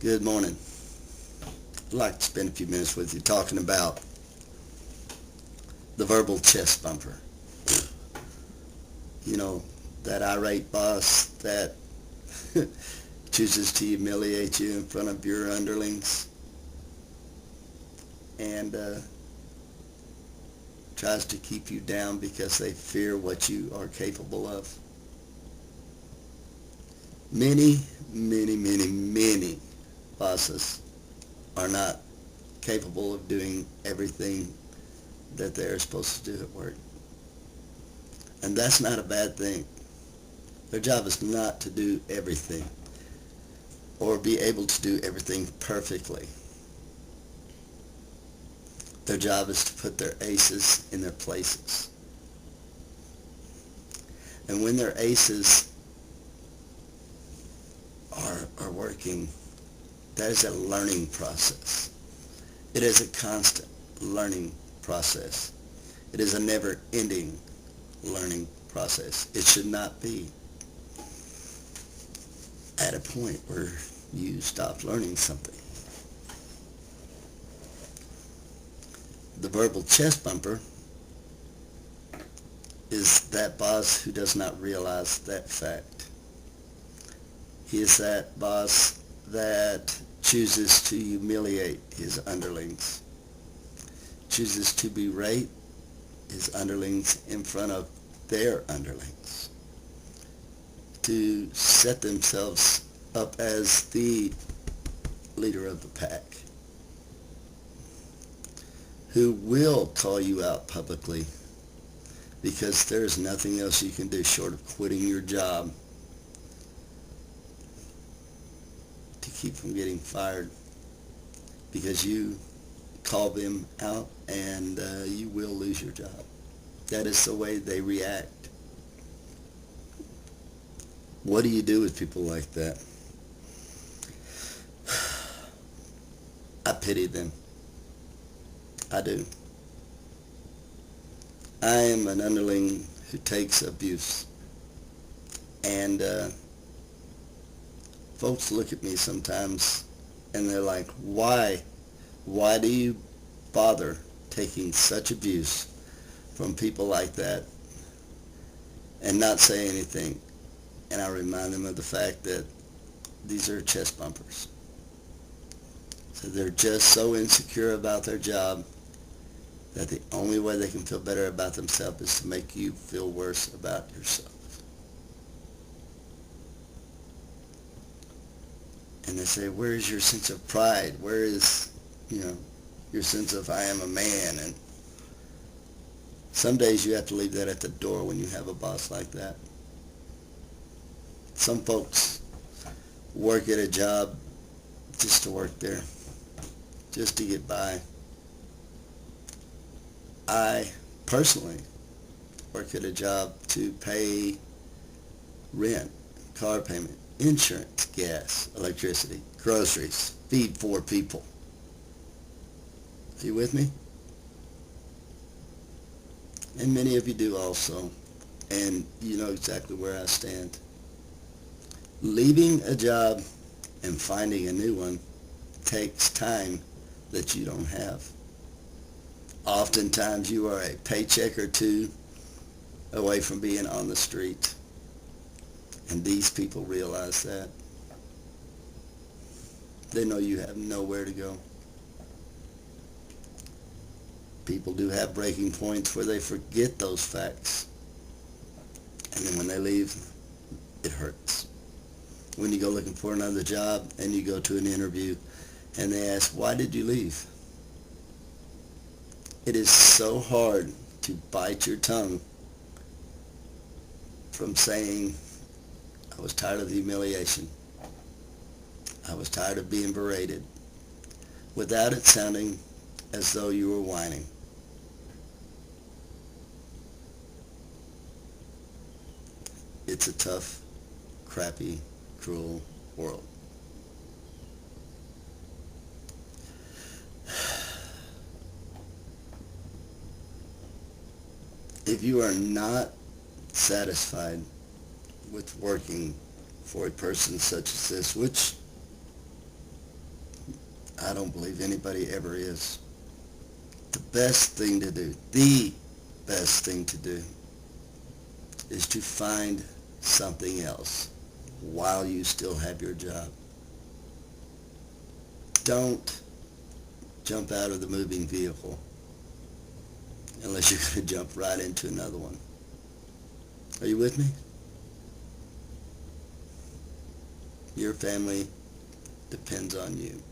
Good morning. I'd like to spend a few minutes with you talking about the verbal chest bumper. You know, that irate boss that chooses to humiliate you in front of your underlings and tries to keep you down because they fear what you are capable of. Many, many, many, many bosses are not capable of doing everything that they're supposed to do at work. And that's not a bad thing. Their job is not to do everything or be able to do everything perfectly. Their job is to put their aces in their places. And when their aces are working, that is a learning process. It is a constant learning process. It is a never-ending learning process. It should not be at a point where you stop learning something. The verbal chest bumper is that boss who does not realize that fact. He is that boss that chooses to humiliate his underlings, chooses to berate his underlings in front of their underlings, to set themselves up as the leader of the pack, who will call you out publicly because there's nothing else you can do short of quitting your job to keep from getting fired, because you call them out and you will lose your job. That is the way they react. What do you do with people like that? I pity them. I do. I am an underling who takes abuse. And folks look at me sometimes and they're like, why? Why do you bother taking such abuse from people like that and not say anything? And I remind them of the fact that these are chest bumpers. So they're just so insecure about their job that the only way they can feel better about themselves is to make you feel worse about yourself. And they say, where is your sense of pride? Where is, your sense of I am a man? And some days you have to leave that at the door when you have a boss like that. Some folks work at a job just to work there, just to get by. I personally work at a job to pay rent, car payment, insurance, gas, electricity, groceries, feed 4 people. Are you with me? And many of you do also. And you know exactly where I stand. Leaving a job and finding a new one takes time that you don't have. Oftentimes you are a paycheck or two away from being on the street. And these people realize that. They know you have nowhere to go. People do have breaking points where they forget those facts. And then when they leave, it hurts. When you go looking for another job and you go to an interview and they ask, why did you leave? It is so hard to bite your tongue from saying, I was tired of the humiliation. I was tired of being berated, without it sounding as though you were whining. It's a tough, crappy, cruel world. If you are not satisfied with working for a person such as this, which I don't believe anybody ever is. The best thing to do, the best thing to do, is to find something else while you still have your job. Don't jump out of the moving vehicle unless you're going to jump right into another one. Are you with me? Your family depends on you.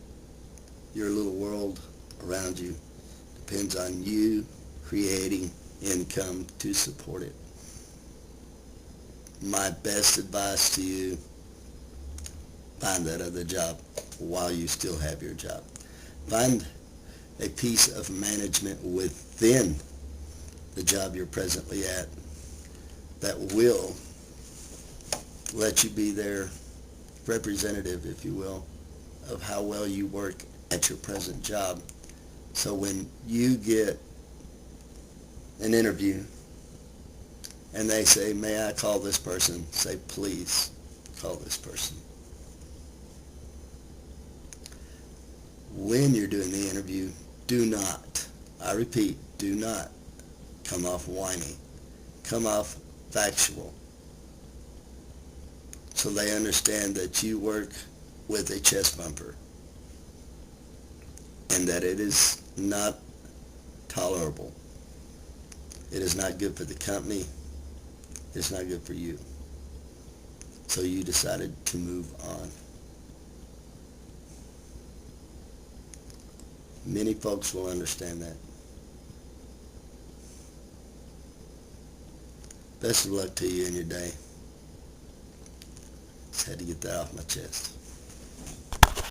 Your little world around you depends on you creating income to support it. My best advice to you, find that other job while you still have your job. Find a piece of management within the job you're presently at that will let you be their representative, if you will, of how well you work at your present job. So when you get an interview and they say, may I call this person? Say, please call this person. When you're doing the interview, do not, I repeat, do not come off whiny. Come off factual. So they understand that you work with a chest bumper and that it is not tolerable. It is not good for the company. It's not good for you. So you decided to move on. Many folks will understand that. Best of luck to you in your day. Just had to get that off my chest.